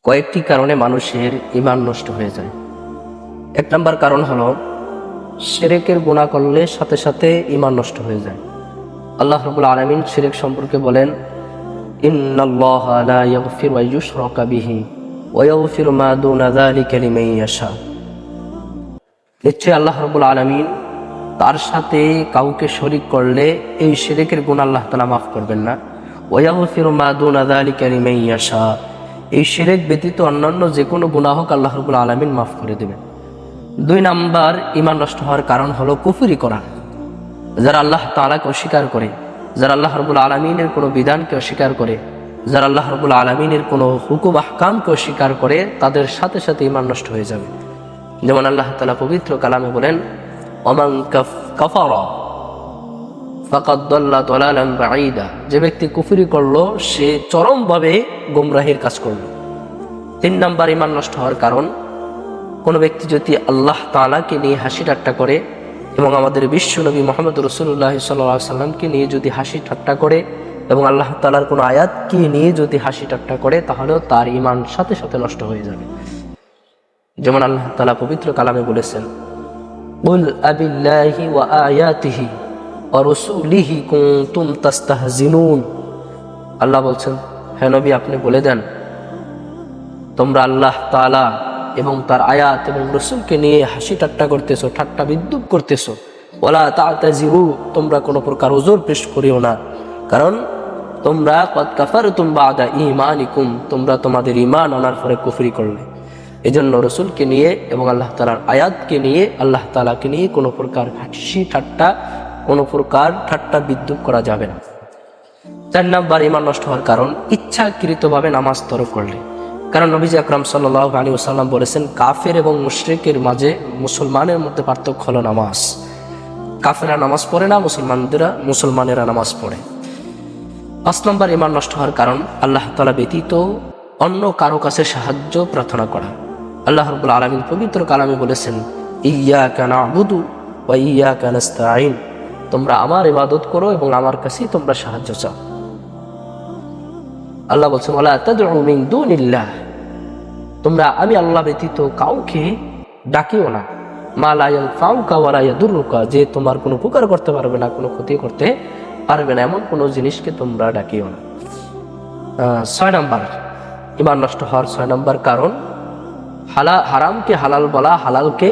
কয়েকটি কারণে মানুষের ঈমান নষ্ট হয়ে যায়। এক নম্বর কারণ হলো শিরকের গুনাহ করলে সাথে সাথে ঈমান নষ্ট হয়ে যায়। আল্লাহ রাব্বুল আলামিন শিরক সম্পর্কে বলেন, ইন্নাল্লাহা লা ইয়াগফিরু আন ইউশরাকা বিহি ওয়া ইয়াগফিরু মা দুনা যালিকা লিমান ইয়াশা। নিশ্চয়ই আল্লাহ রাব্বুল আলামিন তার সাথে কাউকে শরীক করলে এই শিরকের গুনাহ আল্লাহ তাআলা মাফ করবেন না। ওয়া ইয়াগফিরু মা দুনা যালিকা লিমান ইয়াশা, এই শিরক ব্যতীত অন্যান্য যে কোনো গুনাহ হোক আল্লাহ রাব্বুল আলামিন মাফ করে দেবেন। দুই নাম্বার ঈমান নষ্ট হওয়ার কারণ হলো কুফরি করা। যারা আল্লাহ তাআলাকে অস্বীকার করে, যারা আল্লাহ রাব্বুল আলামিনের কোনো বিধানকে অস্বীকার করে, যারা আল্লাহ রাব্বুল আলামিনের কোনো হুকুম আহকামকে অস্বীকার করে, তাদের সাথে সাথে ঈমান নষ্ট হয়ে যাবে। যেমন আল্লাহ তাআলা পবিত্র কালামে বলেন, ওমান কাফারা ফাকাদ দাল্লা দালালান বাঈদা, যে ব্যক্তি কুফরি করলো সে চরমভাবে গোমরাহির কাজ করলো। তিন নাম্বার ঈমান নষ্ট হওয়ার কারণ, কোনো ব্যক্তি যদি আল্লাহ তাআলাকে নিয়ে হাসি ঠাট্টা করে এবং আমাদের বিশ্ব নবী মুহাম্মদ রাসূলুল্লাহ সাল্লাল্লাহু আলাইহি সাল্লামকে নিয়ে যদি হাসি ঠাট্টা করে এবং আল্লাহ তাআলার কোনো আয়াতকে নিয়ে যদি হাসি ঠাট্টা করে, তাহলেও তার ঈমান সাথে সাথে নষ্ট হয়ে যাবে। যেমন আল্লাহ তাআলা পবিত্র কালামে বলেছেন, কুল আবিল্লাহি ওয়া আয়াতিহি ওয়া রাসূলিহি কুনতুম তাস্তাহজিনুন। আল্লাহ বলছেন, হে নবী আপনি বলে দেন, তোমরা আল্লাহ তাআলা এবং তার আয়াত এবং রাসূলকে নিয়ে হাসি ঠাট্টা করতেছো, ঠাট্টা বিদ্রূপ করতেছো। ওয়ালা তা'তাজিরু, তোমরা কোনো প্রকার ওযর পেশ করিও না, কারণ তোমরা ক্বাদ কাফারতুম বা'দা ঈমানিকুম, তোমরা তোমাদের ঈমান আনার পরে কুফরি করলে। এজন্য রাসূলকে নিয়ে এবং আল্লাহ তাআলার আয়াতকে নিয়ে, আল্লাহ তাআলাকে নিয়ে কোনো প্রকার হাসি ঠাট্টা, কোনো প্রকার ঠাট্টা বিদ্রূপ করা যাবে না। চার নাম্বার ঈমান নষ্ট হওয়ার কারণ, ইচ্ছাকৃতভাবে নামাজ তরক করলে। কারণ নবী আকরাম সাল্লাল্লাহু আলাইহি ওয়াসাল্লাম বলেছেন, কাফের এবং মুশরিকের মাঝে মুসলমানের মধ্যে পার্থক্য হলো নামাজ। কাফেরা নামাজ পড়ে না, মুসলমানেরা নামাজ পড়ে। পাঁচ নম্বর ঈমান নষ্ট হওয়ার কারণ, আল্লাহ তাআলা ব্যতীত অন্য কারো কাছে সাহায্য প্রার্থনা করা। আল্লাহ রাব্বুল আলামিন পবিত্র কালামে বলেছেন, ইয়্যাকা না'বুদু ওয়া ইয়্যাকা নাস্তাঈন, তোমরা আমার ইবাদত করো এবং আমার কাছেই তোমরা সাহায্য চাও। আল্লাহ বলছেন, ওয়ালা তাদউ মিন দুনিল্লাহ, তোমরা আমি আল্লাহ ব্যতীত কাউকে ডাকিও না। মা লা ইয়ানফাউকা ওয়া লা ইয়াদুররুকা, যে তোমার কোনো উপকার করতে পারবে না, কোনো ক্ষতি করতে পারবে না, এমন কোনো জিনিসকে তোমরা ডাকিও না। 6 নাম্বার ঈমান নষ্ট হওয়ার 6 নাম্বার কারণ, হারামকে হালাল বলা, হালালকে